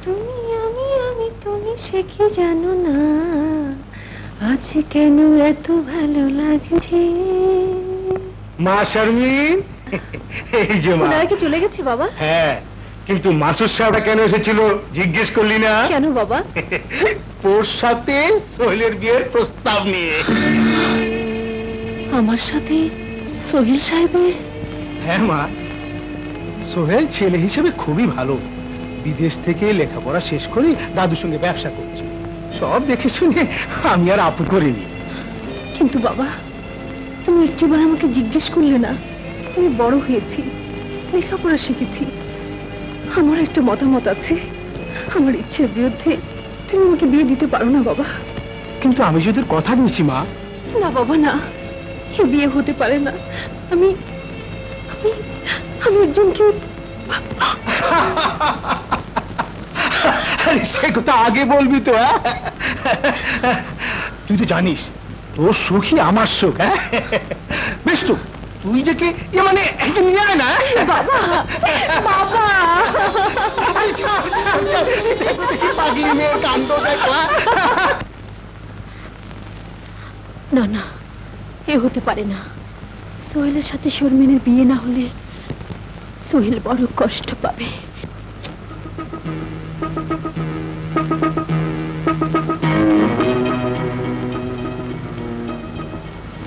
তুমি আমি তুমি সে কি জানো না, আজ কেন এত ভালো লাগছে। মা শারমিন, এই যে মা। ওনারা কি চলে গেছে বাবা? হ্যাঁ, কিন্তু মাসুদ সাহেবরা কেন এসেছিল জিজ্ঞেস করলি না? কেন বাবা? ওর সাথে সোহেলের বিয়ের প্রস্তাব নিয়ে। আমার সাথে সোহেল সাহেবের? হ্যাঁ মা, সোহেল ছেলে হিসেবে খুবই ভালো। বিদেশ থেকে লেখাপড়া শেষ করে দাদুর সঙ্গে ব্যবসা করছে। সব দেখে শুনে আমি আর আপু করিনি। কিন্তু বাবা, তুমি একটিবার আমাকে জিজ্ঞেস করলে না। আমি বড় হয়েছি, লেখাপড়া শিখেছি, আমার একটা মতামত আছে। আমার ইচ্ছের বিরুদ্ধে তুমি আমাকে বিয়ে দিতে পারো না বাবা। কিন্তু আমি যদি কথা দিয়েছি মা। না বাবা না, এ বিয়ে হতে পারে না। আমি আমি আমি একজনকে। সে কথা আগে বলবি তো। তুই তো জানিস তোর সুখই আমার সুখ। বেশ তো, তুই যে কে মানে নিয়ে আয় না। বাবা বাবা, পাগলি মেয়ে কাণ্ড দেখো। না না, এ হতে পারে না। সোহেলের সাথে শর্মিনের বিয়ে না হলে সোহেল বড় কষ্ট পাবে।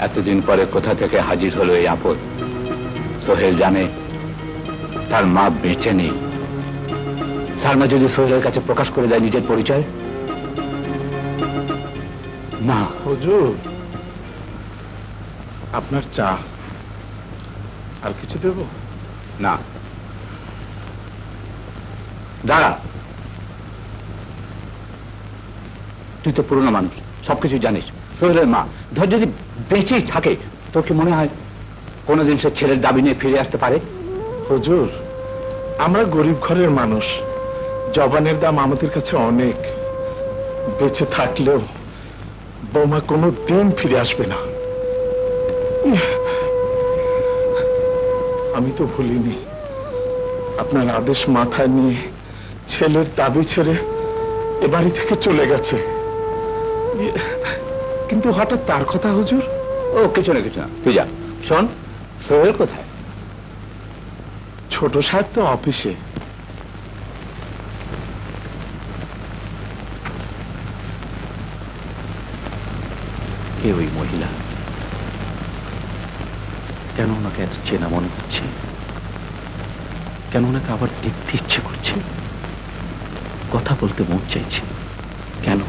এতদিন পরে কোথা থেকে হাজির হলো এই আপদ। সোহেল জানে তার মা বেঁচে নেই। সালমা যদি সোহেলের কাছে প্রকাশ করে দেয় নিজের পরিচয়। না হুজুর, আপনার চা। আর কিছু দেব? না, দাঁড়া। তুই তো পুরনো মানুষ, সবকিছু জানিস। সোহেলের মা ধর যদি বেঁচেই থাকে, তোর কি মনে হয় কোনোদিন সে ছেলের দাবি নিয়ে ফিরে আসতে পারে? হুজুর, আমরা গরিব ঘরের মানুষ, জবানের দাম আমাদের কাছে অনেক। বেঁচে থাকলেও বৌমা কোনো দিন ফিরে আসবে না। আমি তো ভুলিনি আপনার আদেশ মাথায় নিয়ে ছেলের দাবি ছেড়ে এ বাড়ি থেকে চলে গেছে। কিন্তু হঠাৎ তার কথা হুজুর? ও কিছু না কিছু না, তুই যা। শোন, সোহেল কোথায়? ছোট সাহেব তো অফিসে। কে ওই মহিলা? কেন ওনাকে এত চেনা মনে হচ্ছে? কেন ওনাকে আবার দেখতে ইচ্ছে করছে? কথা বলতে মন চাইছে কেন?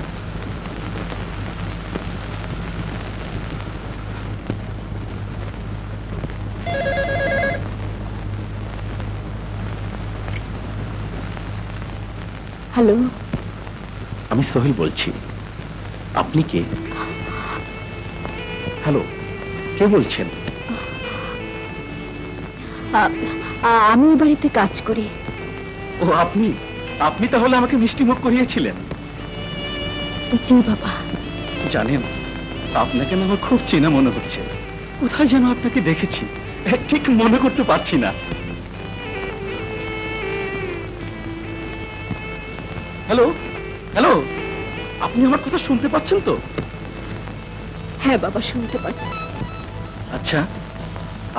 হ্যালো, আমি সোহেল বলছি। আপনি কে? হ্যালো, কে বলছেন? আমি এই বাড়িতে কাজ করি। ও আপনি? আপনি তাহলে আমাকে মিষ্টি মুখ করিয়েছিলেন? জি বাবা। জানেন, আপনাকে না আমার খুব চেনা মনে হচ্ছে। কোথায় যেন আপনাকে দেখেছি, ঠিক মনে করতে পারছি না। হ্যালো হ্যালো, আপনি আমার কথা শুনতে পাচ্ছেন তো? হ্যাঁ বাবা, শুনতে পাচ্ছি। আচ্ছা,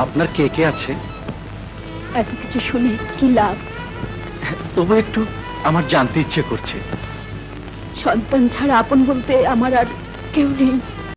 আপনার কে কে আছে? এত কিছু শুনে কি লাভ? তবু একটু আমার জানতে ইচ্ছে করছে। সন্তান ছাড়া আপন বলতে আমার আর কেউ নেই।